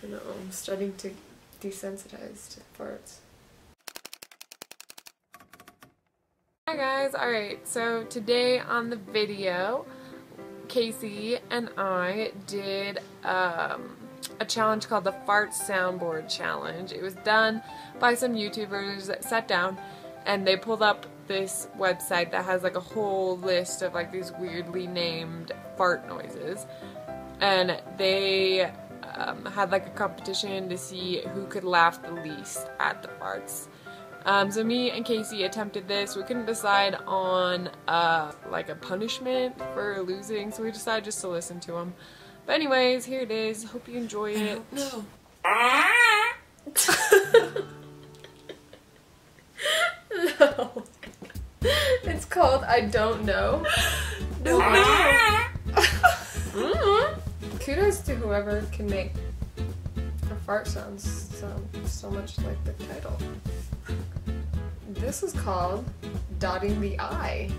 I know, I'm starting to desensitize to farts. Hi guys, alright, so today on the video, Casey and I did a challenge called the Fart Soundboard Challenge. It was done by some YouTubers that sat down and they pulled up this website that has like a whole list of like these weirdly named fart noises, and they had like a competition to see who could laugh the least at the farts. So me and Casey attempted this. We couldn't decide on like a punishment for losing, so we decided just to listen to them. But anyways, here it is. Hope you enjoy it. No. No. It's called I Don't Know. No. Kudos to whoever can make a fart sound so much like the title. This is called Dotting the I.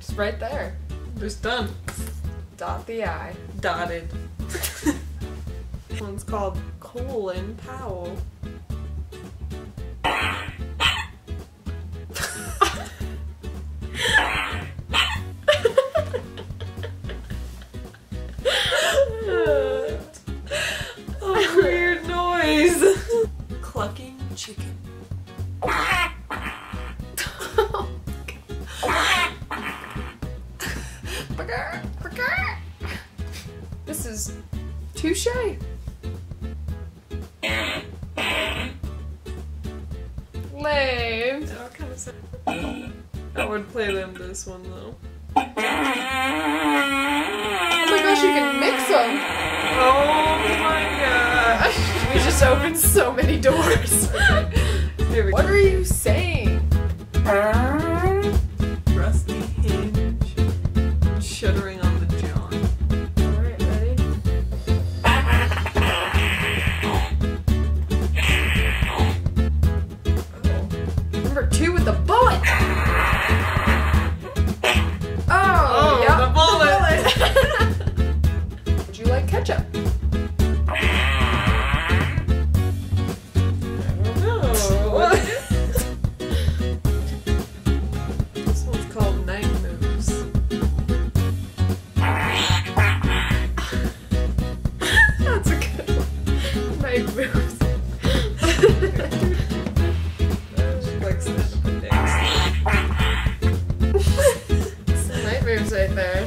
Just right there. Just done. Dot the I. Dotted. This one's called Colin Powell. A weird noise. Clucking chicken. This is touche. Lame. Oh, kind of sad. I would play them this one though. Oh my gosh, you can mix them. Oh my gosh. We just opened so many doors. Here we go. What are you saying? Rusty hinge. Shuddering on the John. Alright, ready? Oh. Number 2 with the bullet! Oh, yep, the bullet! Would you like ketchup? This one's called Night Moves. That's a good one. Night moves. Like stand-up and dance. Some night moves right there.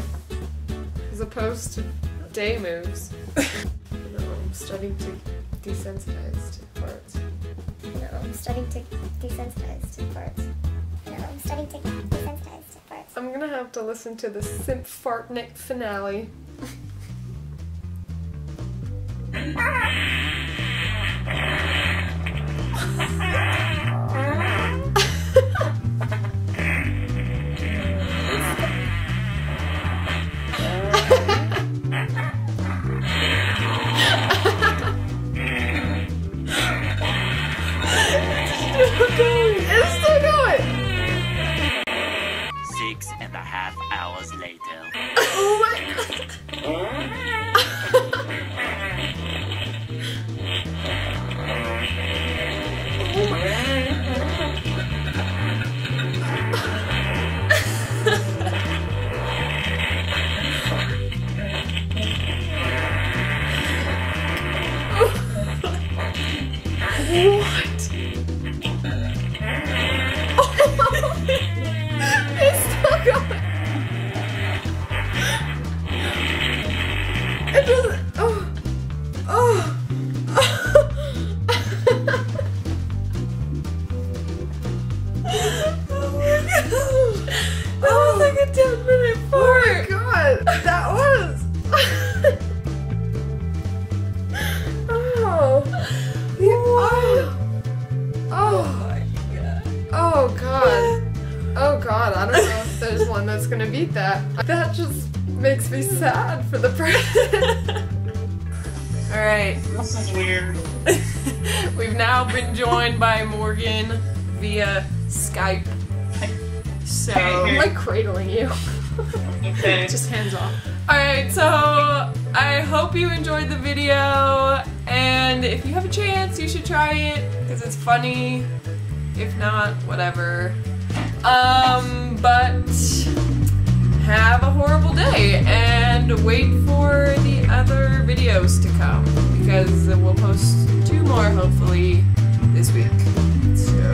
As opposed to day moves. No, I'm starting to desensitize to farts. No, I'm starting to desensitize to farts. No, I'm starting to desensitize to farts. I'm gonna have to listen to the Simp Fartnik finale. It's still going! 6.5 hours later. Oh my god! What? It's still going. It doesn't. Oh. Oh. That was like a 10-minute fart. Oh my god. That was. Oh. Oh my god. Oh god. Oh god, I don't know if there's one that's gonna beat that. That just makes me sad for the person. Alright. This is weird. We've now been joined by Morgan via Skype. So I'm like cradling you. Okay. Just hands off. Alright, so I hope you enjoyed the video, and if you have a chance, you should try it, because it's funny. If not, whatever. But have a horrible day, and wait for the other videos to come, because we'll post 2 more, hopefully, this week. So